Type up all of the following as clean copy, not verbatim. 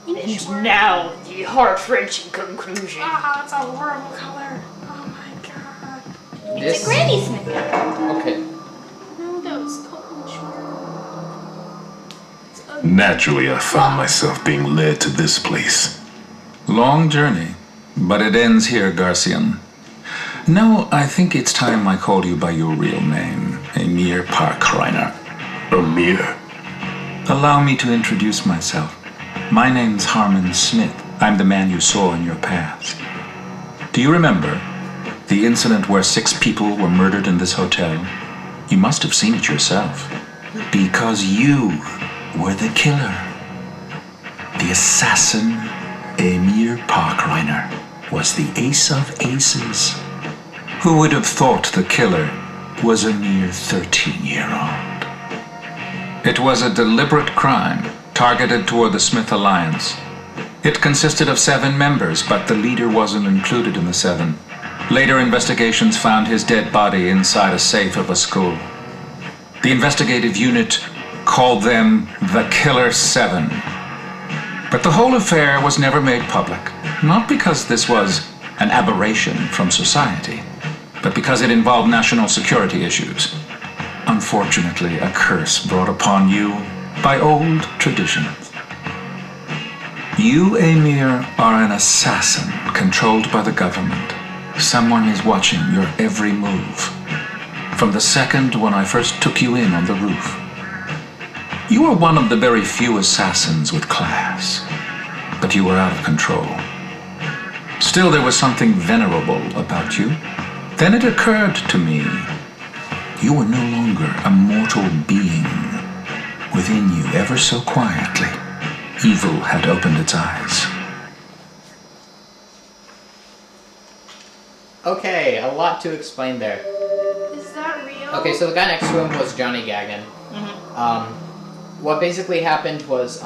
And now, the heart-wrenching conclusion. Ah, that's a horrible color. Oh my god. It's a Granny Smith. Okay. No, that was cold short. Naturally, I found myself being led to this place. Long journey, but it ends here, Garcian. No, I think it's time I called you by your real name, Emir Parkreiner. Amir. Allow me to introduce myself. My name's Harmon Smith. I'm the man you saw in your past. Do you remember the incident where 6 people were murdered in this hotel? You must have seen it yourself. Because you were the killer. The assassin, Emir Parkreiner, was the ace of aces. Who would have thought the killer was a mere 13-year-old? It was a deliberate crime targeted toward the Smith Alliance. It consisted of 7 members, but the leader wasn't included in the 7. Later investigations found his dead body inside a safe of a school. The investigative unit called them the Killer7. But the whole affair was never made public, not because this was an aberration from society, but because it involved national security issues. Unfortunately, a curse brought upon you by old traditions. You, Emir, are an assassin controlled by the government. Someone is watching your every move. From the second when I first took you in on the roof. You were one of the very few assassins with class, but you were out of control. Still, there was something venerable about you. Then it occurred to me, you were no longer a mortal being. Within you, ever so quietly, evil had opened its eyes. Okay, a lot to explain there. Is that real? Okay, so the guy next to him was Johnny Gagnon. What basically happened was,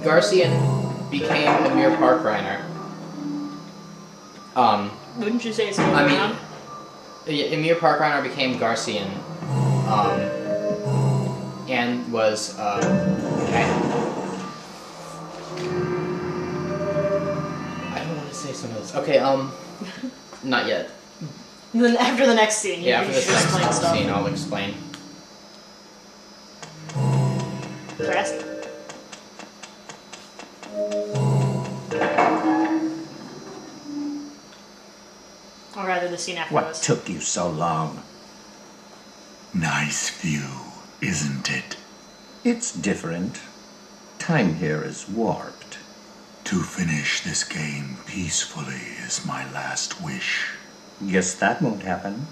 Garcian became Emir Parkreiner. Wouldn't you say it's going on? Emir Parkreiner became Garcian. And was, okay. I don't want to say some of this. Okay, not yet. Then after the next scene, Yeah, after you this should explain next stuff. scene, I'll explain. Classy. Or rather, the scene after What this. took you so long? Nice view, isn't it? It's different. Time here is warped. To finish this game peacefully is my last wish. Guess that won't happen.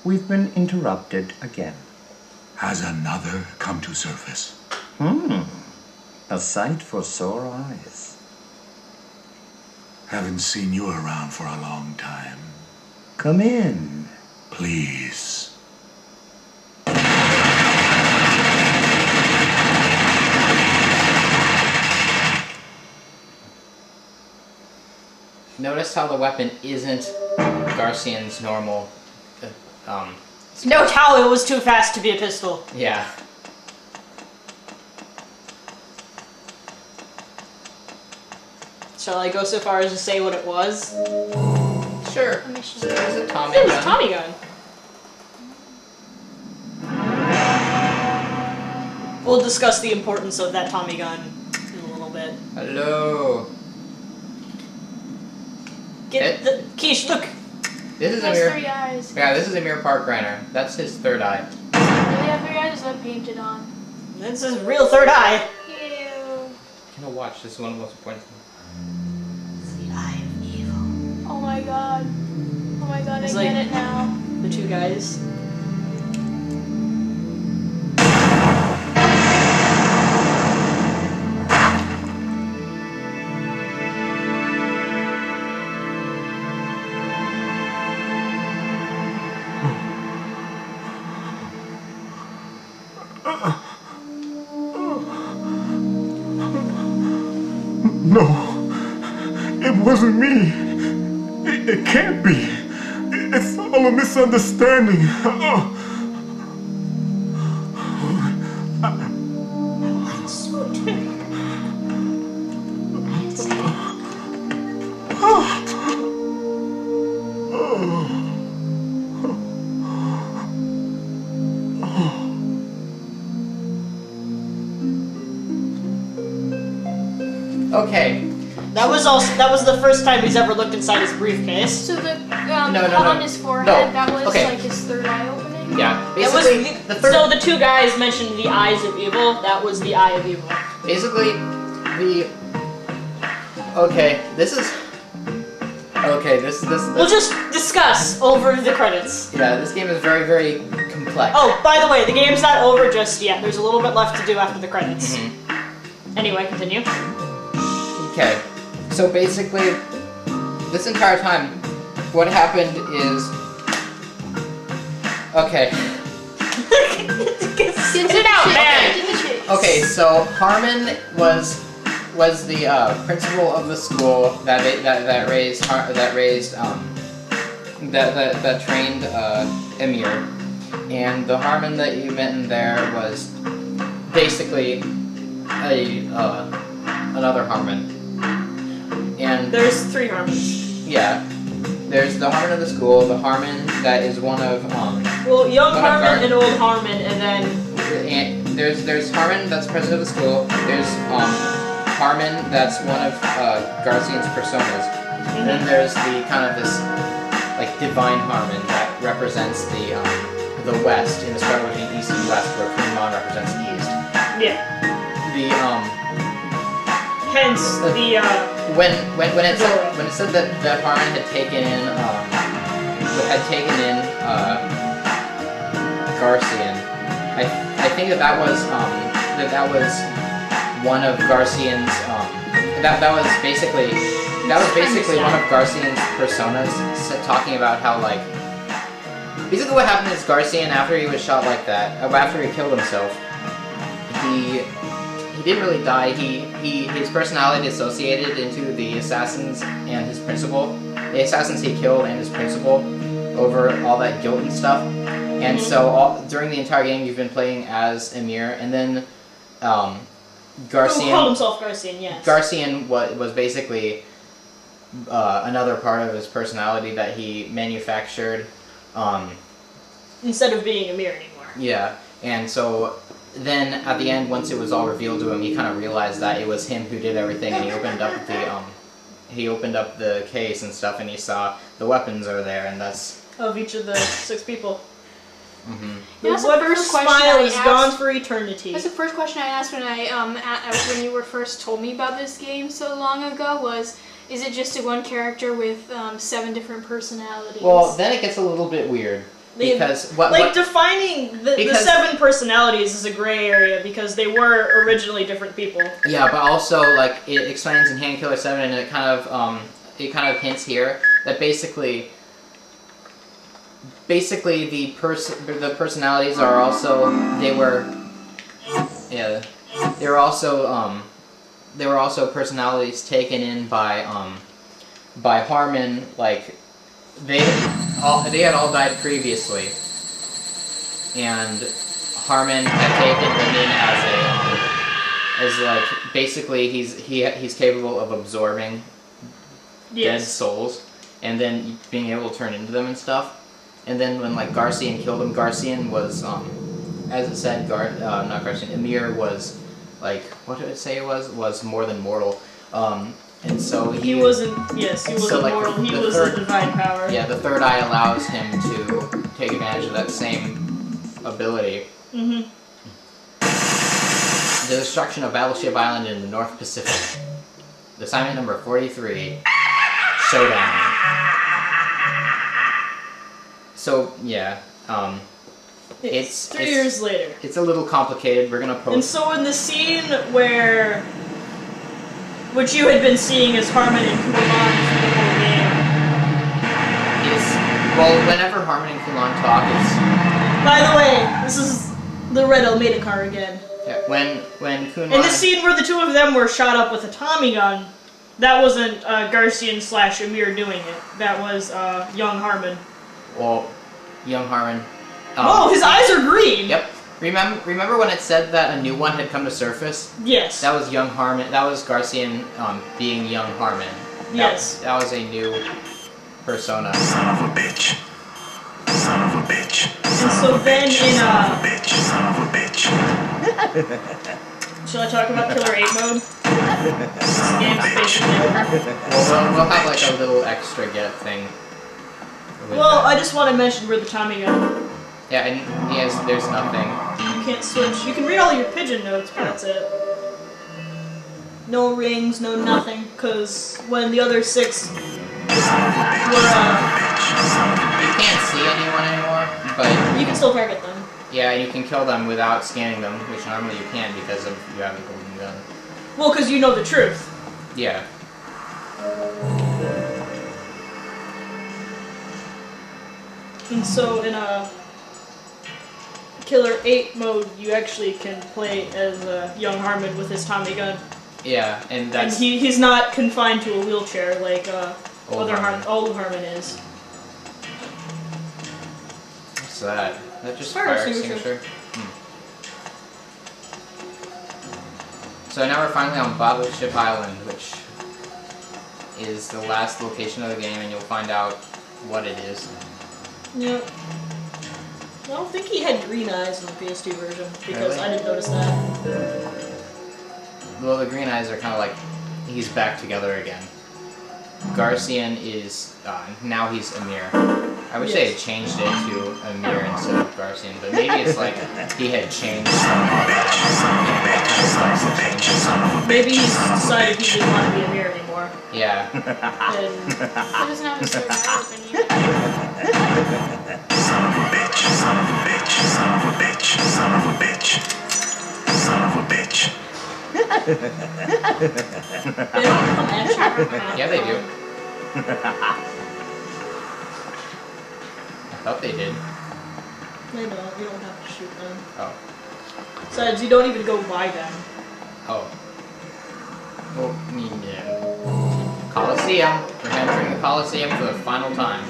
We've been interrupted again. Has another come to surface? A sight for sore eyes. Haven't seen you around for a long time. Come in. Please. Notice how the weapon isn't Garcian's normal, No, how it was too fast to be a pistol. yeah. Shall I go so far as to say what it was? Sure. Let me show It you. was a Tommy It was a gun. Tommy gun. We'll discuss the importance of that Tommy gun in a little bit. Hello. Get the Keish, look. This is He has Emir. 3 eyes. Yeah, this is Emir Parkreiner. That's his third eye. Does he really have 3 eyes? Is that painted on? This is real third eye. Ew. I'm gonna watch. This is one of the most important things. The eye of evil. Oh my god. Oh my god, It's I like- get it now. The 2 guys. No, it wasn't me. It can't be. It's all a misunderstanding. Okay. That was the first time he's ever looked inside his briefcase. So the No. on his forehead, No. that was Okay. like his third eye opening? Yeah. It was Basically, the third. so the two guys mentioned the eyes of evil. That was the eye of evil. Basically, Okay, this is. Okay, this. We'll just discuss over the credits. Yeah, this game is very, very complex. Oh, by the way, the game's not over just yet. There's a little bit left to do after the credits. Anyway, continue. Okay, so basically, this entire time, what happened is. Okay. Sit down, man. Okay, so Harmon was the principal of the school that trained Emir, and the Harmon that you met in there was basically another Harmon. And There's 3 Harmons. yeah, there's the Harmon of the school, the Harmon that is one of Well, young one of Harmon and old Harmon, and then there's Harmon that's president of the school. There's Harmon that's one of Garcian's personas. And then there's the kind of this like divine Harmon that represents the West in the struggle between East and West, where Kunlun represents East. yeah. The Hence the when it said that Harmon had taken in Garcian, I think that was one of Garcian's that was basically one of Garcian's personas talking about how like basically what happened is Garcian, after he was shot like that, after he killed himself, he didn't really die. His personality dissociated into the assassins and his principal. The assassins he killed and his principal over all that guilt and stuff. And so during the entire game you've been playing as Emir, and then Garcian. Who called himself Garcian? Yes. Garcian was basically another part of his personality that he manufactured. Instead of being Emir anymore. Yeah, and so then at the end, once it was all revealed to him, he kind of realized that it was him who did everything, and he opened up the case and stuff, and he saw the weapons are there, and that's Of each of the 6 people. That's the What first question smile I is asked. gone for eternity. That's the first question I asked when when you were first told me about this game so long ago was, is it just a one character with 7 different personalities? well. Then it gets a little bit weird because defining the 7 personalities is a gray area because they were originally different people. yeah, but also like it explains in Hand Killer 7, and it kind of hints here that basically the personalities are also they were also personalities taken in by Harmon. Like they had all died previously, and Harmon had taken them in as like basically he's capable of absorbing dead souls and then being able to turn into them and stuff. And then when like Garcian killed him, Garcian was as it said, not Garcian, Emir was like, what did it say it was more than mortal. And so He wasn't like, mortal, he the was third- a divine power. Yeah, the third eye allows him to take advantage of that same ability. Mm-hmm. The destruction of Battleship Island in the North Pacific. Assignment number 43. Showdown. So, yeah, It's 3 years later. It's a little complicated. We're gonna post. And so in the scene which you had been seeing as Harmon and Kulan for the whole game. Whenever Harmon and Kulan talk, it's... By the way, this is the red Almeida car again. Yeah, when Kulan... In the scene where the 2 of them were shot up with a Tommy gun, that wasn't Garcian/Emir doing it. That was young Harmon. Well, young Harmon... Oh, his eyes are green! Yep. Remember when it said that a new one had come to surface? Yes. That was young Harmon. That was Garcian being young Harmon. Yes. That was a new persona. Son of a bitch. Son of a bitch. And so then in Son of a bitch. Son of a bitch. Shall I talk about Killer 8 mode? This game's basically over. We'll have like a little extra get thing. Well, I just want to mention where the Tommy gun. Yeah, and there's nothing. You can't switch. You can read all your pigeon notes, but that's it. No rings, no nothing, because when the other 6 were, You can't see anyone anymore, but you can still target them. yeah, you can kill them without scanning them, which normally you can't because of you have a golden gun. Well, because you know the truth. Yeah. And so in a Killer 8 mode, you actually can play as young Harmon with his Tommy gun. Yeah, and And that's he's not confined to a wheelchair like Old Harmon. old Harmon is. what's that? That just Fire fire extinguisher. extinguisher? So now we're finally on Battleship Island, which is the last location of the game, and you'll find out what it is. Yep. I don't think he had green eyes in the PS2 version, because Really? I didn't notice that. Well, the green eyes are kind of like he's back together again. Garcian is now he's Amir. I wish they had changed it to Amir instead of Garcian, but maybe it's like he had changed Maybe he's decided he didn't want to be Amir anymore. Yeah. And He doesn't have a survival open yet. Son of a bitch, son of a bitch, son of a bitch, son of a bitch, son of a bitch. they don't come at you. Yeah, they do. I thought they did. They don't. You don't have to shoot them. Oh. Besides, you don't even go by them. Oh. Well, yeah. Coliseum. We're entering the Coliseum for the final time.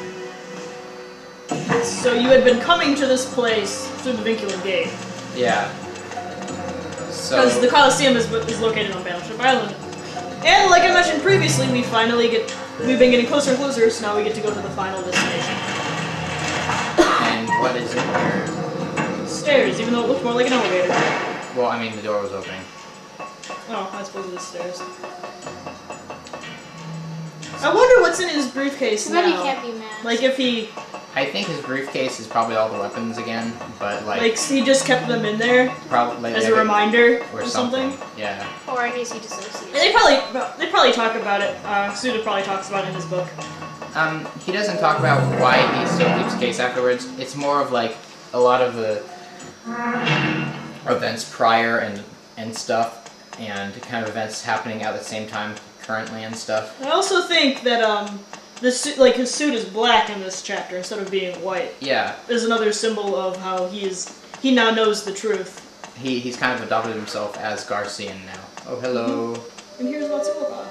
So you had been coming to this place through the Vinculum Gate. Yeah. So. Because the Coliseum is located on Battleship Island. And like I mentioned previously, we've been getting closer and closer, so now we get to go to the final destination. And what is it here? Stairs, even though it looks more like an elevator. Well, I mean, the door was opening. Oh, I suppose it is stairs. I wonder what's in his briefcase Too bad he now. can't be mad. Like if he, I think his briefcase is probably all the weapons again, but like he just kept them in there probably as a reminder or or something. Yeah. Or is he dissociated? And they probably talk about it. Suda probably talks about it in his book. He doesn't talk about why he still keeps a case afterwards. It's more of like a lot of the events prior and stuff, and kind of events happening at the same time currently and stuff. I also think that his suit is black in this chapter instead of being white. Yeah. Is another symbol of how he now knows the truth. He's kind of adopted himself as Garcian now. Oh, hello. And here's Matsuoka.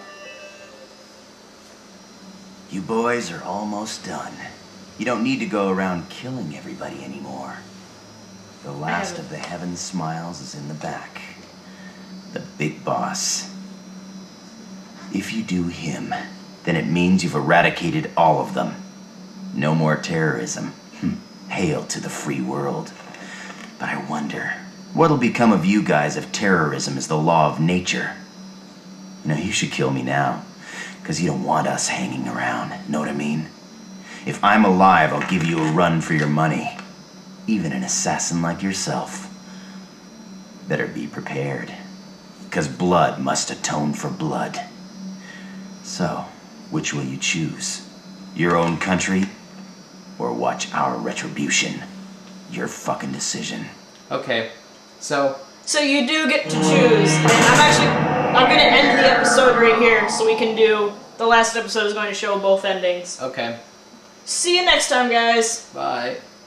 You boys are almost done. You don't need to go around killing everybody anymore. The last of the Heaven Smiles is in the back. The big boss. If you do him, then it means you've eradicated all of them. No more terrorism. Hail to the free world. But I wonder, what'll become of you guys if terrorism is the law of nature? You know, you should kill me now, because you don't want us hanging around, know what I mean? If I'm alive, I'll give you a run for your money. Even an assassin like yourself. Better be prepared, because blood must atone for blood. So, which will you choose? Your own country, or watch our retribution? Your fucking decision. Okay, so you do get to choose, and I'm gonna end the episode right here so we can do, the last episode is going to show both endings. okay, See you next time, guys. bye.